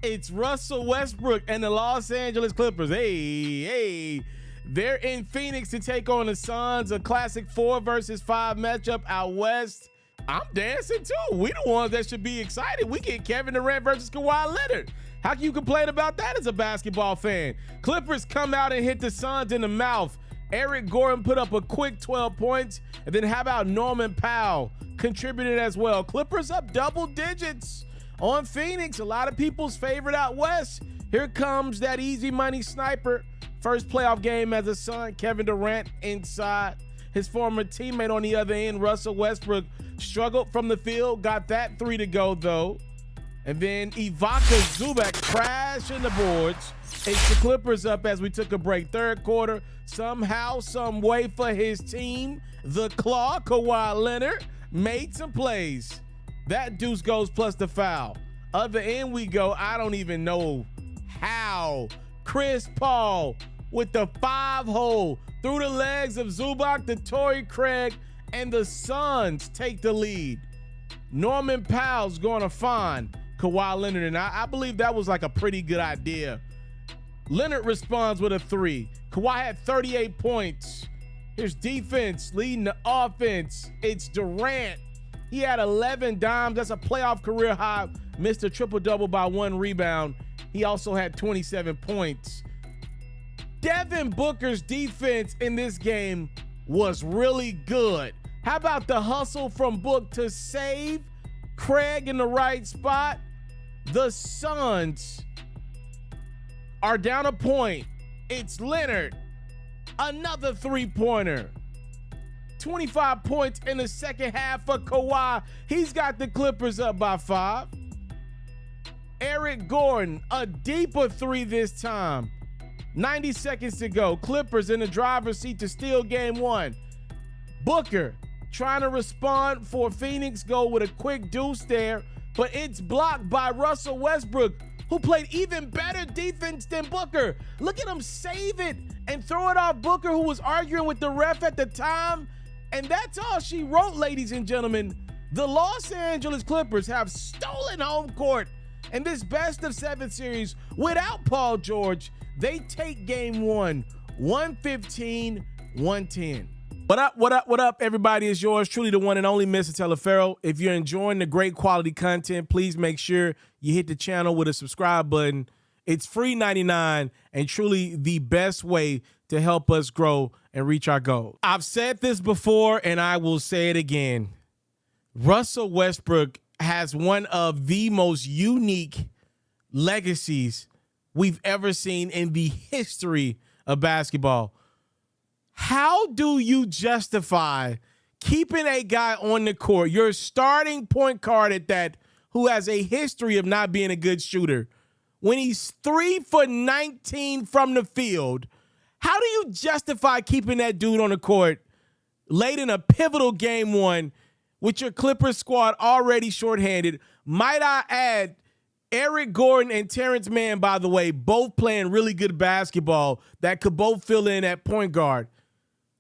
It's Russell Westbrook and the Los Angeles Clippers. Hey. They're in Phoenix to take on the Suns, a classic 4 versus 5 matchup out west. I'm dancing too. We the ones that should be excited. We get Kevin Durant versus Kawhi Leonard. How can you complain about that as a basketball fan? Clippers come out and hit the Suns in the mouth. Eric Gordon put up a quick 12 points. And then how about Norman Powell contributed as well? Clippers up double digits on Phoenix. A lot of people's favorite out west. Here comes that easy money sniper. First playoff game as a Sun, Kevin Durant inside. His former teammate on the other end, Russell Westbrook, struggled from the field, got that 3 to go though. And then Ivica Zubac crashing the boards. It's the Clippers up as we took a break. Third quarter, somehow, some way for his team, the Claw, Kawhi Leonard, made some plays. That deuce goes plus the foul. Other end we go, I don't even know how. Chris Paul with the 5-hole through the legs of Zubac to Torrey Craig, and the Suns take the lead. Norman Powell's going to find Kawhi Leonard, and I believe that was like a pretty good idea. Leonard responds with a 3. Kawhi had 38 points. Here's defense leading the offense. It's Durant. He had 11 dimes. That's a playoff career high. Missed a triple-double by 1 rebound. He also had 27 points. Devin Booker's defense in this game was really good. How about the hustle from Book to save Craig in the right spot? The Suns are down a point. It's Leonard. Another 3-pointer. 25 points in the second half for Kawhi. He's got the Clippers up by 5. Eric Gordon, a deeper 3 this time. 90 seconds to go. Clippers in the driver's seat to steal game 1. Booker trying to respond for Phoenix, go with a quick deuce there, but it's blocked by Russell Westbrook, who played even better defense than Booker. Look at him save it and throw it off Booker, who was arguing with the ref at the time. And that's all she wrote, ladies and gentlemen. The Los Angeles Clippers have stolen home court in this best-of-7 series without Paul George. They take game 1, 115-110. What up, everybody? It's yours truly, the one and only Mr. Teleferro. If you're enjoying the great quality content, please make sure you hit the channel with a subscribe button. It's free 99 and truly the best way to help us grow and reach our goal. I've said this before and I will say it again. Russell Westbrook has one of the most unique legacies we've ever seen in the history of basketball. How do you justify keeping a guy on the court, your starting point guard at that, who has a history of not being a good shooter, when he's 3 for 19 from the field? How do you justify keeping that dude on the court late in a pivotal game 1 with your Clippers squad already shorthanded? Might I add, Eric Gordon and Terrence Mann, by the way, both playing really good basketball that could both fill in at point guard.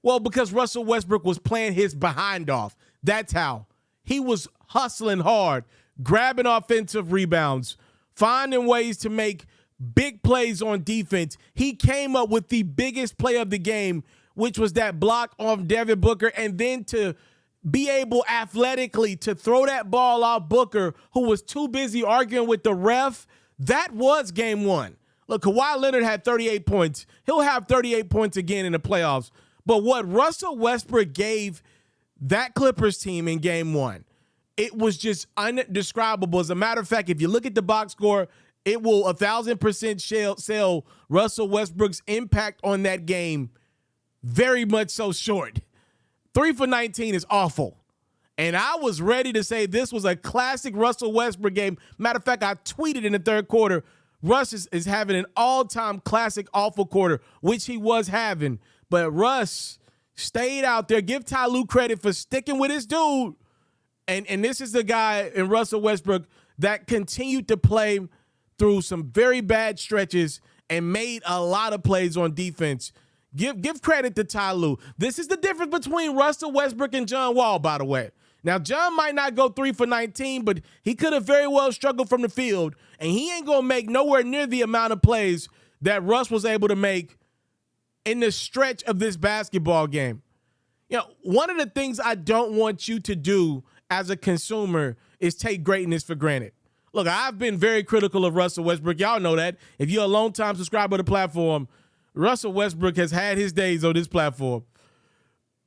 Well, because Russell Westbrook was playing his behind off. That's how. He was hustling hard, grabbing offensive rebounds, finding ways to make big plays on defense. He came up with the biggest play of the game, which was that block off Devin Booker, and then to be able athletically to throw that ball off Booker, who was too busy arguing with the ref. That was game 1. Look, Kawhi Leonard had 38 points. He'll have 38 points again in the playoffs. But what Russell Westbrook gave that Clippers team in game 1, it was just indescribable. As a matter of fact, if you look at the box score, it will 1,000% sell Russell Westbrook's impact on that game very much so short. 3 for 19 is awful. And I was ready to say this was a classic Russell Westbrook game. Matter of fact, I tweeted in the third quarter, Russ is having an all-time classic awful quarter, which he was having. But Russ stayed out there. Give Ty Lue credit for sticking with his dude. And this is the guy in Russell Westbrook that continued to play through some very bad stretches and made a lot of plays on defense. Give credit to Ty Lue. This is the difference between Russell Westbrook and John Wall, by the way. Now, John might not go 3 for 19, but he could have very well struggled from the field, and he ain't going to make nowhere near the amount of plays that Russ was able to make in the stretch of this basketball game. One of the things I don't want you to do as a consumer is take greatness for granted. Look, I've been very critical of Russell Westbrook. Y'all know that. If you're a long-time subscriber to the platform, Russell Westbrook has had his days on this platform.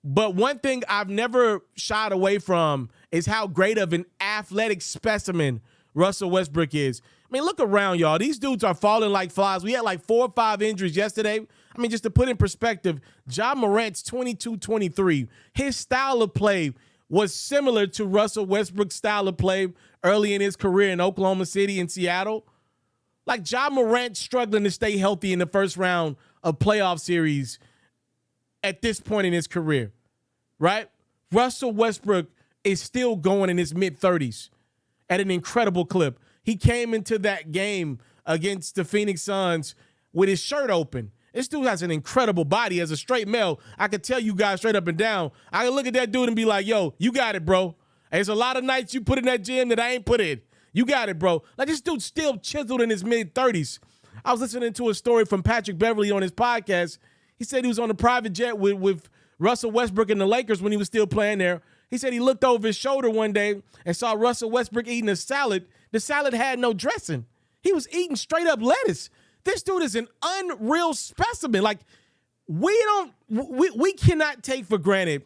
But one thing I've never shied away from is how great of an athletic specimen Russell Westbrook is. I mean, look around, y'all. These dudes are falling like flies. We had like 4 or 5 injuries yesterday. I mean, just to put in perspective, Ja Morant's 22-23. His style of play was similar to Russell Westbrook's style of play early in his career in Oklahoma City and Seattle. Like Ja Morant struggling to stay healthy in the first round of playoff series at this point in his career, right? Russell Westbrook is still going in his mid-30s at an incredible clip. He came into that game against the Phoenix Suns with his shirt open. This dude has an incredible body. As a straight male, I could tell you guys straight up and down. I can look at that dude and be like, yo, you got it, bro. There's a lot of nights you put in that gym that I ain't put in. You got it, bro. Like, this dude's still chiseled in his mid-30s. I was listening to a story from Patrick Beverley on his podcast. He said he was on a private jet with Russell Westbrook and the Lakers when he was still playing there. He said he looked over his shoulder one day and saw Russell Westbrook eating a salad. The salad had no dressing. He was eating straight up lettuce. This dude is an unreal specimen. Like, we cannot take for granted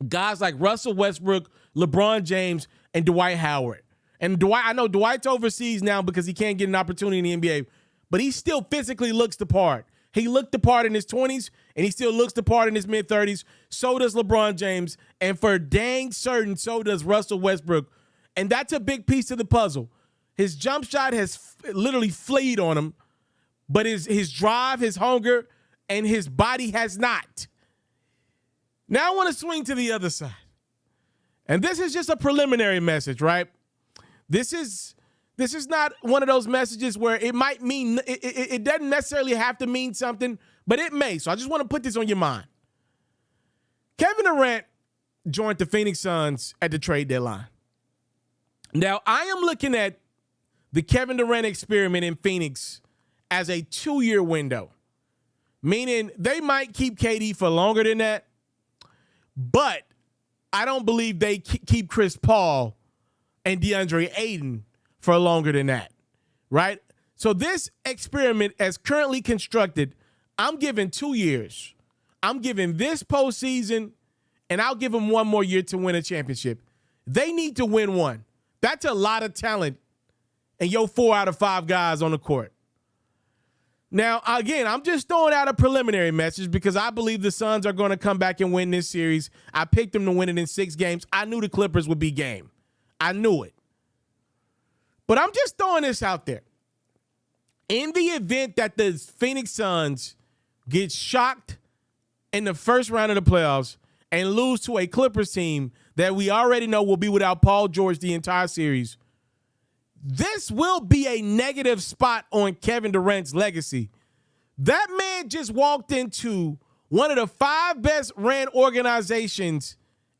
guys like Russell Westbrook, LeBron James, and Dwight Howard. And I know Dwight's overseas now because he can't get an opportunity in the NBA, but he still physically looks the part. He looked the part in his 20s, and he still looks the part in his mid-30s. So does LeBron James, and for dang certain, so does Russell Westbrook. And that's a big piece of the puzzle. His jump shot has literally fleed on him, but his drive, his hunger, and his body has not. Now I want to swing to the other side. And this is just a preliminary message, right? This is not one of those messages where it might mean, it doesn't necessarily have to mean something, but it may. So I just want to put this on your mind. Kevin Durant joined the Phoenix Suns at the trade deadline. Now, I am looking at the Kevin Durant experiment in Phoenix as a 2-year window, meaning they might keep KD for longer than that, but I don't believe they keep Chris Paul and DeAndre Ayton for longer than that, right? So this experiment, as currently constructed, I'm giving 2 years. I'm giving this postseason, and I'll give them 1 more year to win a championship. They need to win one. That's a lot of talent, and 4 out of 5 guys on the court. Now, again, I'm just throwing out a preliminary message because I believe the Suns are going to come back and win this series. I picked them to win it in 6 games. I knew the Clippers would be game. I knew it. But I'm just throwing this out there. In the event that the Phoenix Suns get shocked in the first round of the playoffs and lose to a Clippers team that we already know will be without Paul George the entire series, this will be a negative spot on Kevin Durant's legacy. That man just walked into one of the 5 best ran organizations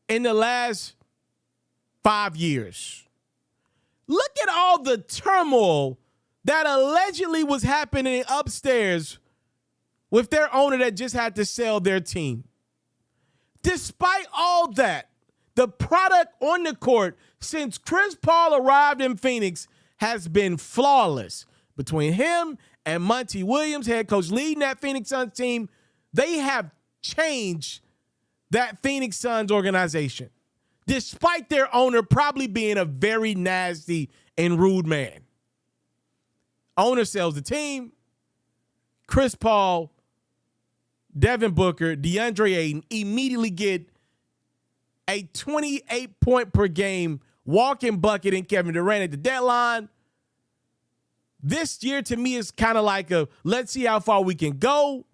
in the last 5 years. Look at all the turmoil that allegedly was happening upstairs with their owner that just had to sell their team. Despite all that, the product on the court since Chris Paul arrived in Phoenix has been flawless. Between him and Monty Williams, head coach leading that Phoenix Suns team, they have changed that Phoenix Suns organization, despite their owner probably being a very nasty and rude man. Owner sells the team. Chris Paul, Devin Booker, DeAndre Ayton immediately get a 28-point per game walking bucket in Kevin Durant at the deadline. This year to me is kind of like a let's see how far we can go.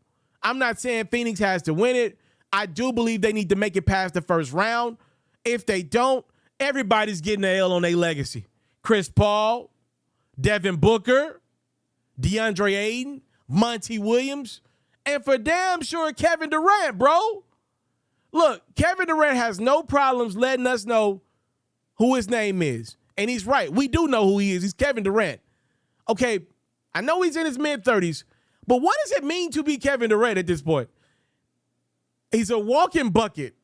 I'm not saying Phoenix has to win it. I do believe they need to make it past the first round. If they don't, everybody's getting an L on their legacy. Chris Paul, Devin Booker, DeAndre Ayton, Monty Williams, and for damn sure Kevin Durant, bro. Look, Kevin Durant has no problems letting us know who his name is. And he's right. We do know who he is. He's Kevin Durant. Okay, I know he's in his mid-30s, but what does it mean to be Kevin Durant at this point? He's a walking bucket,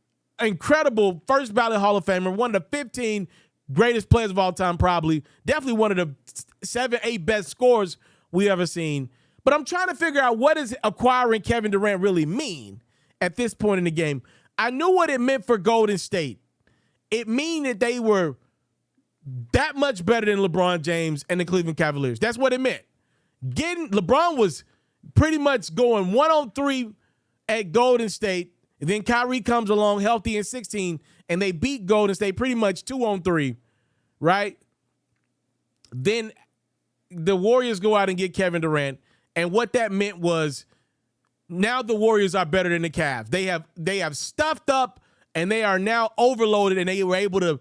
incredible first ballot Hall of Famer, one of the 15 greatest players of all time, probably. Definitely one of the 7, 8 best scorers we ever seen. But I'm trying to figure out, what does acquiring Kevin Durant really mean at this point in the game? I knew what it meant for Golden State. It mean that they were that much better than LeBron James and the Cleveland Cavaliers. That's what it meant. LeBron was pretty much going 1-on-3 at Golden State. And then Kyrie comes along healthy in 16, and they beat Golden State pretty much 2-on-3, right? Then the Warriors go out and get Kevin Durant. And what that meant was, now the Warriors are better than the Cavs. They have stuffed up, and they are now overloaded, and they were able to,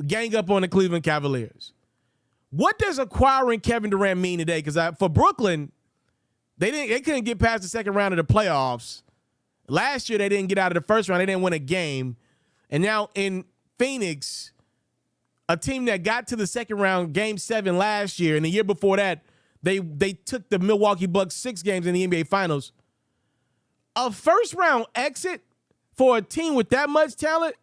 gang up on the Cleveland Cavaliers. What does acquiring Kevin Durant mean today? Because for Brooklyn, they couldn't get past the second round of the playoffs. Last year, they didn't get out of the first round. They didn't win a game. And now in Phoenix, a team that got to the second round, Game 7 last year, and the year before that, they took the Milwaukee Bucks 6 games in the NBA Finals. A first-round exit for a team with that much talent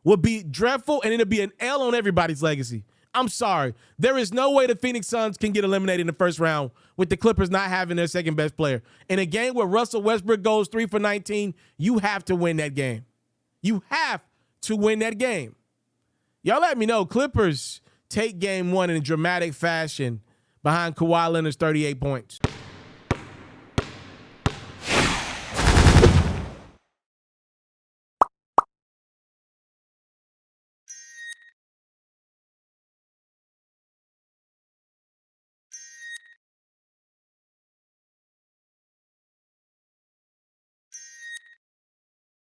would be dreadful, and it'll be an L on everybody's legacy. I'm sorry. There is no way the Phoenix Suns can get eliminated in the first round with the Clippers not having their second-best player. In a game where Russell Westbrook goes 3 for 19, you have to win that game. You have to win that game. Y'all let me know. Clippers take game 1 in a dramatic fashion behind Kawhi Leonard's 38 points.